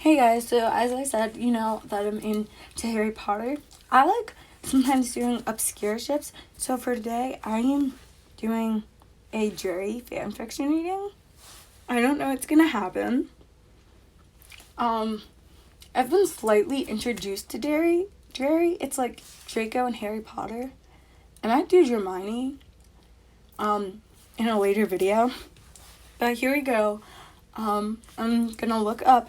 Hey guys, so as I said, you know that I'm into Harry Potter. I like sometimes doing obscure ships. So for today, I am doing a Darry fanfiction reading. I don't know what's gonna happen. I've been slightly introduced to Darry. It's like Draco and Harry Potter. I might do Hermione, in a later video. But here we go. I'm gonna look up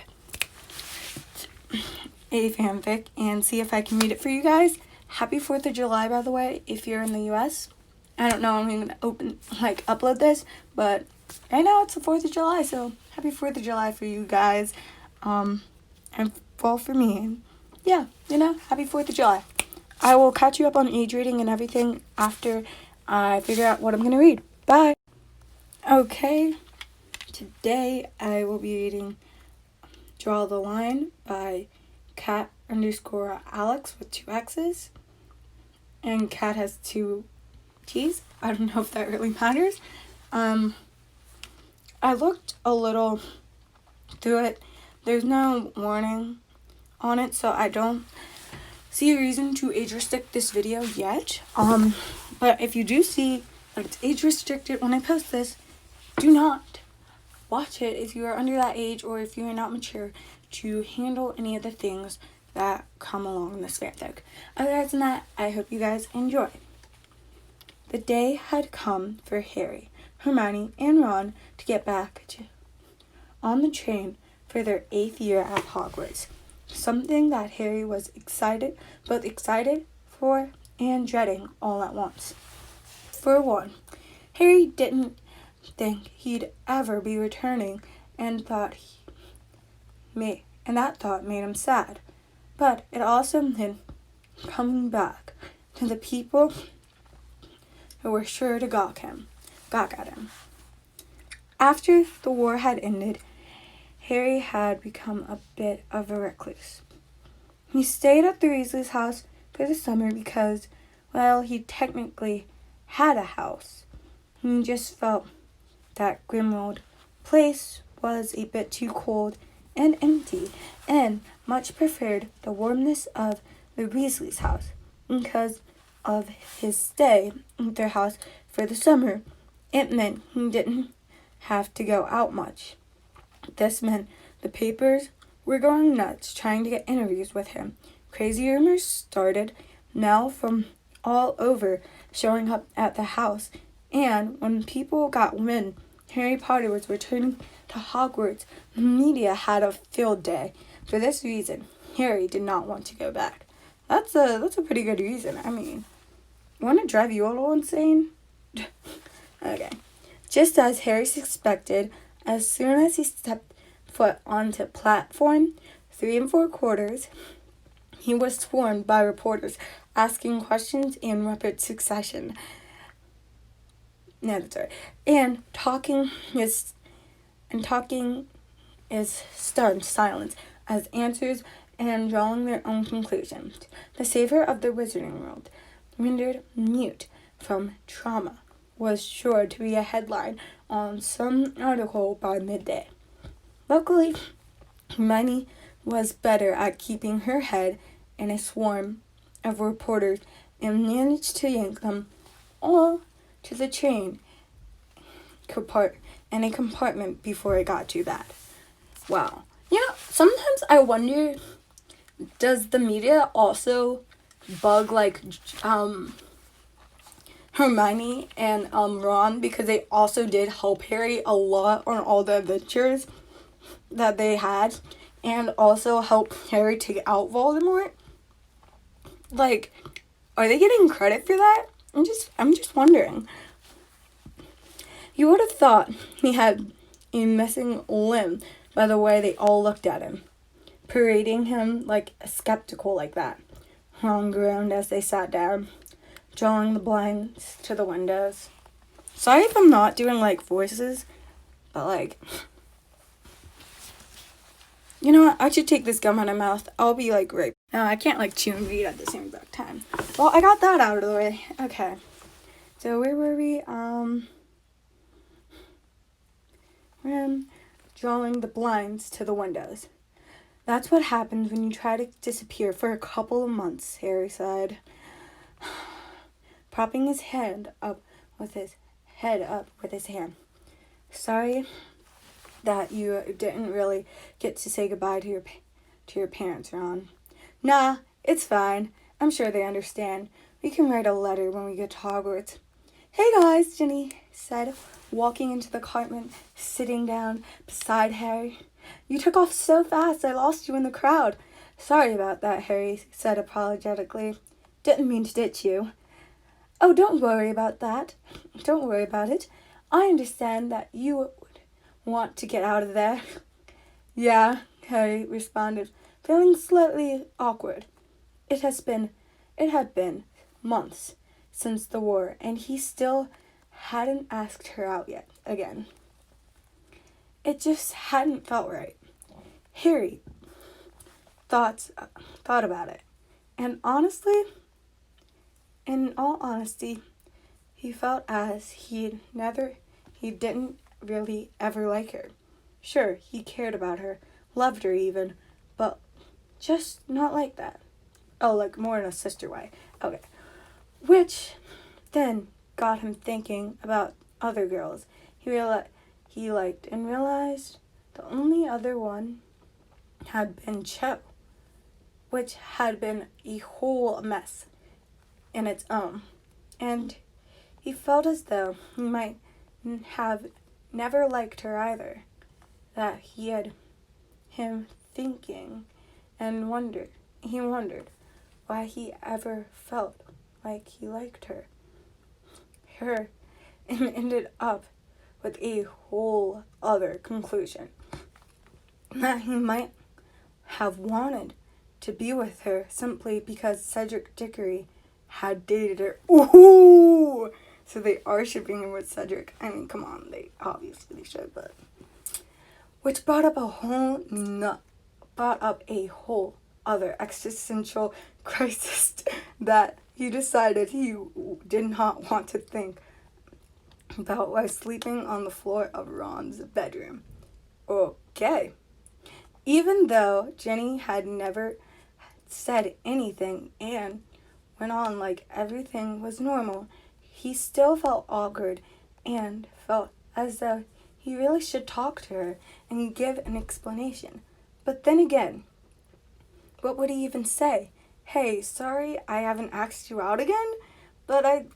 a fanfic and see if I can read it for you guys. Happy 4th of July, by the way, if you're in the US. I don't know when I'm gonna upload this, but right now it's the 4th of July, so happy 4th of July for you guys. And well, for me. Yeah, happy 4th of July. I will catch you up on age rating and everything after I figure out what I'm gonna read. Bye. Okay, today I will be reading Draw the Line by cat_Alex with 2 X's. And cat has 2 T's. I don't know if that really matters. I looked a little through it. There's no warning on it, so I don't see a reason to age restrict this video yet. But if you do see that it's age restricted when I post this, do not watch it if you are under that age or if you are not mature to handle any of the things that come along in this fanfic. Other than that, I hope you guys enjoy. The day had come for Harry, Hermione, and Ron to get back on the train for their 8th year at Hogwarts. Something that Harry was both excited for and dreading all at once. For one, Harry didn't think he'd ever be returning and that thought made him sad. But it also meant coming back to the people who were sure to gawk at him. After the war had ended, Harry had become a bit of a recluse. He stayed at the Weasley's house for the summer because, well, he technically had a house. He just felt that Grimmauld Place was a bit too cold and empty, and much preferred the warmness of the Weasley's house. Because of his stay at their house for the summer, it meant he didn't have to go out much. This meant the papers were going nuts trying to get interviews with him. Crazy rumors started now from all over showing up at the house, and when people got wind Harry Potter was returning to Hogwarts, the media had a field day. For this reason, Harry did not want to go back. That's a pretty good reason. I mean, wouldn't it drive you a little insane? Okay. Just as Harry suspected, as soon as he stepped foot onto platform 3 3/4, he was swarmed by reporters asking questions in rapid succession. No, that's right. And talking is stunned silence as answers and drawing their own conclusions. The savior of the wizarding world, rendered mute from trauma, was sure to be a headline on some article by midday. Luckily, Hermione was better at keeping her head in a swarm of reporters and managed to yank them all to the train in a compartment before it got too bad. Wow. Sometimes I wonder, does the media also bug Hermione and Ron, because they also did help Harry a lot on all the adventures that they had and also help Harry take out Voldemort? Are they getting credit for that? I'm just wondering. You would have thought he had a missing limb by the way they all looked at him, parading him skeptical like that. Ron groaned as they sat down, drawing the blinds to the windows. Sorry if I'm not doing voices, but you know what? I should take this gum out of my mouth. I'll be right. No, I can't chew and read at the same exact time. Well, I got that out of the way. Okay. So where were we? Drawing the blinds to the windows. That's what happens when you try to disappear for a couple of months, Harry sighed, propping his head up with his hand. Sorry that you didn't really get to say goodbye to your parents, Ron. Nah, it's fine. I'm sure they understand. We can write a letter when we get to Hogwarts. Hey guys, Ginny said, walking into the apartment, sitting down beside Harry. You took off so fast I lost you in the crowd. Sorry about that, Harry said apologetically. Didn't mean to ditch you. Oh, don't worry about that. Don't worry about it. I understand that you would want to get out of there. Yeah, Harry responded, feeling slightly awkward. It had been months since the war, and he still hadn't asked her out yet again. It just hadn't felt right. Harry thought about it, and in all honesty, he felt as he didn't really ever like her. Sure, he cared about her, loved her even, but just not like that. Oh, like more in a sister way. Okay. Which then got him thinking about other girls he liked and realized the only other one had been Cho, which had been a whole mess in its own. And he felt as though he might have never liked her either. That he had him thinking and he wondered why he ever felt like he liked her. And ended up with a whole other conclusion. That he might have wanted to be with her simply because Cedric Diggory had dated her. Ooh! So they are shipping him with Cedric. I mean, come on, they obviously should, but which brought up a whole other existential crisis that he decided he did not want to think about while sleeping on the floor of Ron's bedroom. Okay. Even though Jenny had never said anything and went on like everything was normal, he still felt awkward and felt as though he really should talk to her and give an explanation. But then again, what would he even say? Hey, sorry I haven't asked you out again, but I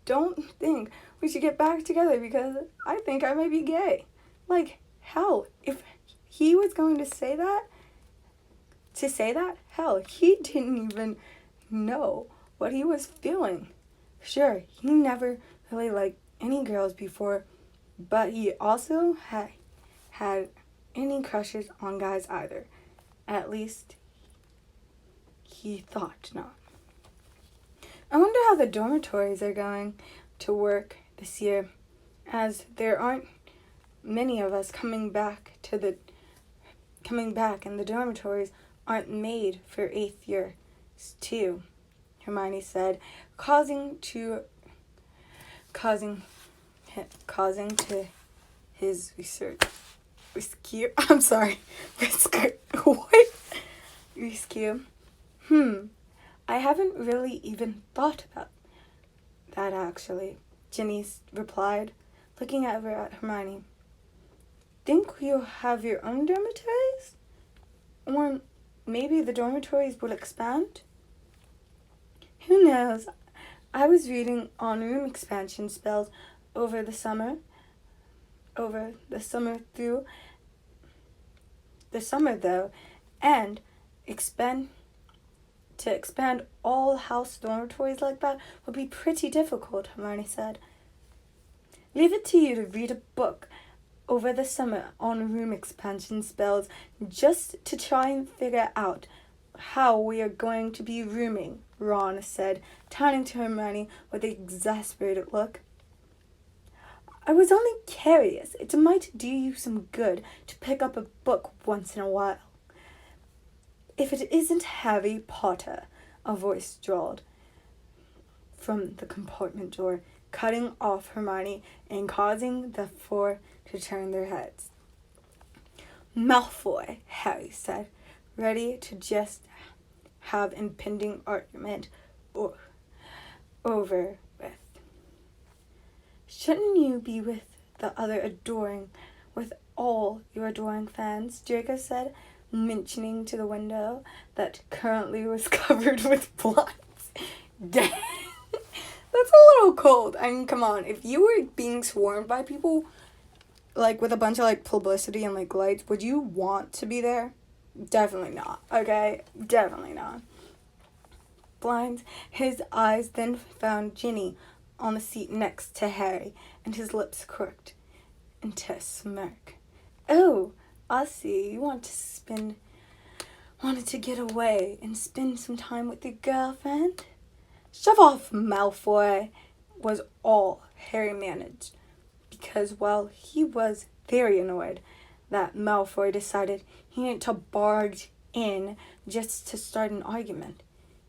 don't think we should get back together because I think I might be gay. Like, hell, if he was going to say that, hell, he didn't even know what he was feeling. Sure, he never really liked any girls before, but he also had any crushes on guys either. At least, he thought not. I wonder how the dormitories are going to work this year, as there aren't many of us coming back, and the dormitories aren't made for 8th years too, Hermione said, causing to his research. I'm sorry. What? Rescue. I haven't really even thought about that, actually, Ginny replied, looking over at Hermione. Think you'll have your own dormitories? Or maybe the dormitories will expand? Who knows? I was reading on room expansion spells over the summer though, and to expand all house dormitories like that would be pretty difficult, Hermione said. Leave it to you to read a book over the summer on room expansion spells just to try and figure out how we are going to be rooming, Ron said, turning to Hermione with an exasperated look. I was only curious. It might do you some good to pick up a book once in a while. If it isn't Harry Potter, a voice drawled from the compartment door, cutting off Hermione and causing the four to turn their heads. Malfoy, Harry said, ready to just have impending argument over with. Shouldn't you be with the other with all your adoring fans? Draco said, mentioning to the window that currently was covered with blots. Dang. That's a little cold. I mean, come on. If you were being swarmed by people, like, with a bunch of, like, publicity and, like, lights, would you want to be there? Definitely not, okay? Definitely not. Blind, his eyes then found Ginny on the seat next to Harry, and his lips crooked into a smirk. Oh, I see. You wanted to get away and spend some time with your girlfriend? Shove off, Malfoy, was all Harry managed, because while he was very annoyed that Malfoy decided he needed to barge in just to start an argument,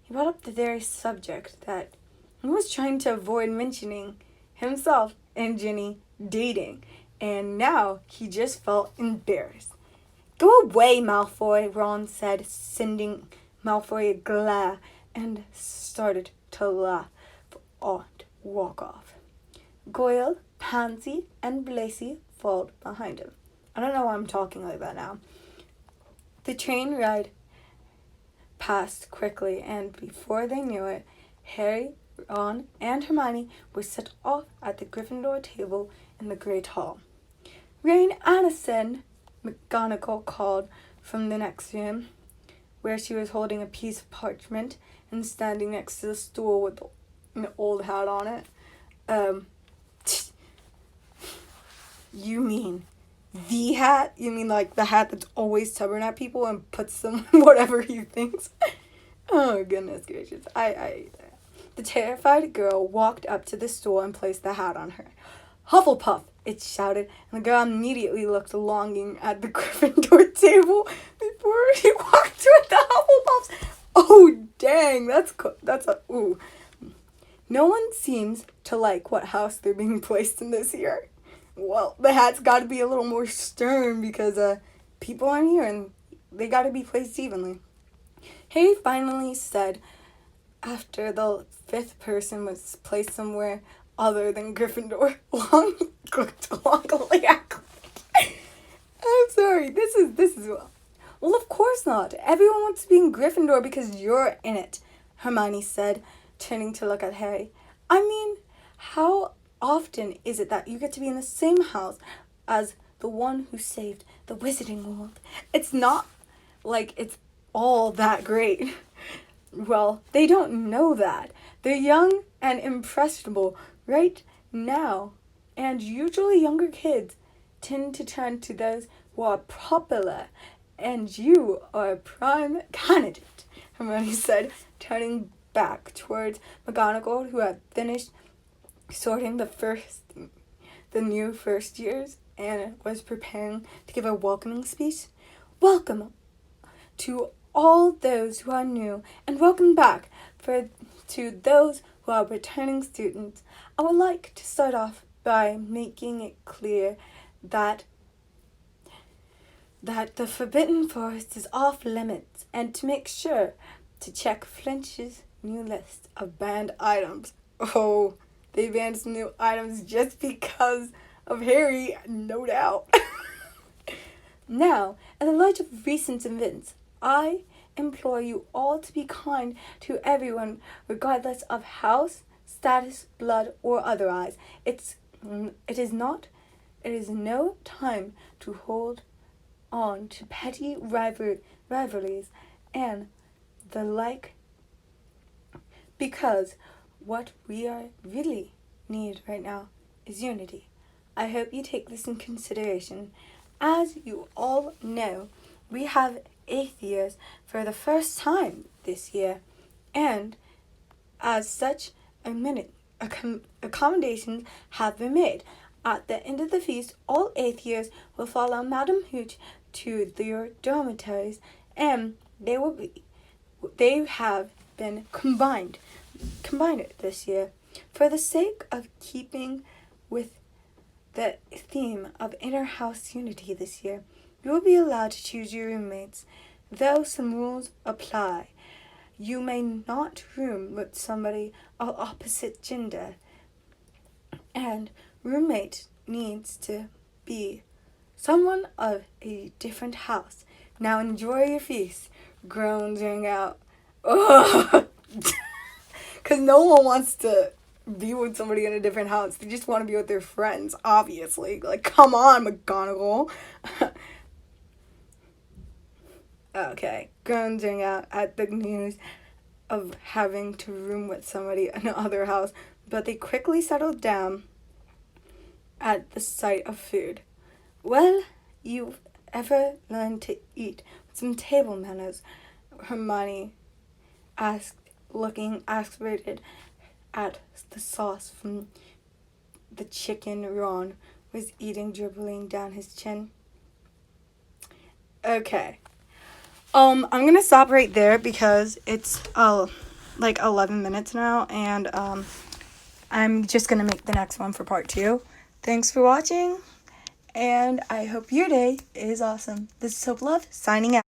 he brought up the very subject that he was trying to avoid mentioning himself and Ginny dating, and now he just felt embarrassed. Go away, Malfoy, Ron said, sending Malfoy a glare, and started to laugh and walk off. Goyle, Pansy, and Blacy followed behind him. I don't know why I'm talking like that now. The train ride passed quickly, and before they knew it, Harry, Ron, and Hermione were set off at the Gryffindor table in the Great Hall. Rain Addison, McGonagall called from the next room, where she was holding a piece of parchment and standing next to the stool with an old hat on it. You mean the hat? You mean like the hat that's always stubborn at people and puts them whatever he thinks? Oh, goodness gracious. The terrified girl walked up to the stool and placed the hat on her. Hufflepuff, it shouted, and the girl immediately looked longing at the Gryffindor table before she walked toward the Hufflepuffs. Oh, dang, that's ooh. No one seems to like what house they're being placed in this year. Well, the hat's got to be a little more stern because people aren't here and they got to be placed evenly. Harry finally said, after the fifth person was placed somewhere other than Gryffindor, I'm sorry, this is well, of course not. Everyone wants to be in Gryffindor because you're in it, Hermione said, turning to look at Harry. I mean, how often is it that you get to be in the same house as the one who saved the Wizarding World? It's not like it's all that great. Well, they don't know that. They're young and impressionable right now, and usually younger kids tend to turn to those who are popular, and you are a prime candidate, Hermione said, turning back towards McGonagall, who had finished sorting the new first years and was preparing to give a welcoming speech. Welcome to all those who are new, and welcome back to those who are returning students. I would like to start off by making it clear that the Forbidden Forest is off limits, and to make sure to check Flinch's new list of banned items. Oh, they banned some new items just because of Harry, no doubt. Now, in the light of recent events, I implore you all to be kind to everyone, regardless of house, status, blood, or otherwise. It is no time to hold on to petty rivalries and the like, because what we really need right now is unity. I hope you take this in consideration. As you all know, we have 8th years for the first time this year, and as such, accommodations have been made. At the end of the feast, all 8th years will follow Madame Hooch to their dormitories, and they have been combined this year. For the sake of keeping with the theme of inner house unity this year, you will be allowed to choose your roommates though some rules apply. You may not room with somebody of opposite gender, and roommate needs to be someone of a different house. Now enjoy your feast. Groans ring out. Ugh. Because no one wants to be with somebody in a different house. They just want to be with their friends, obviously. Like, come on, McGonagall. Okay. Groans ring out at the news of having to room with somebody in another house, but they quickly settled down at the sight of food. Well, you've ever learned to eat with some table manners? Hermione asked, looking exasperated at the sauce from the chicken Ron was eating, dribbling down his chin. Okay. I'm gonna stop right there because it's like 11 minutes now, and I'm just gonna make the next one for part 2. Thanks for watching, and I hope your day is awesome. This is Hope Love, signing out.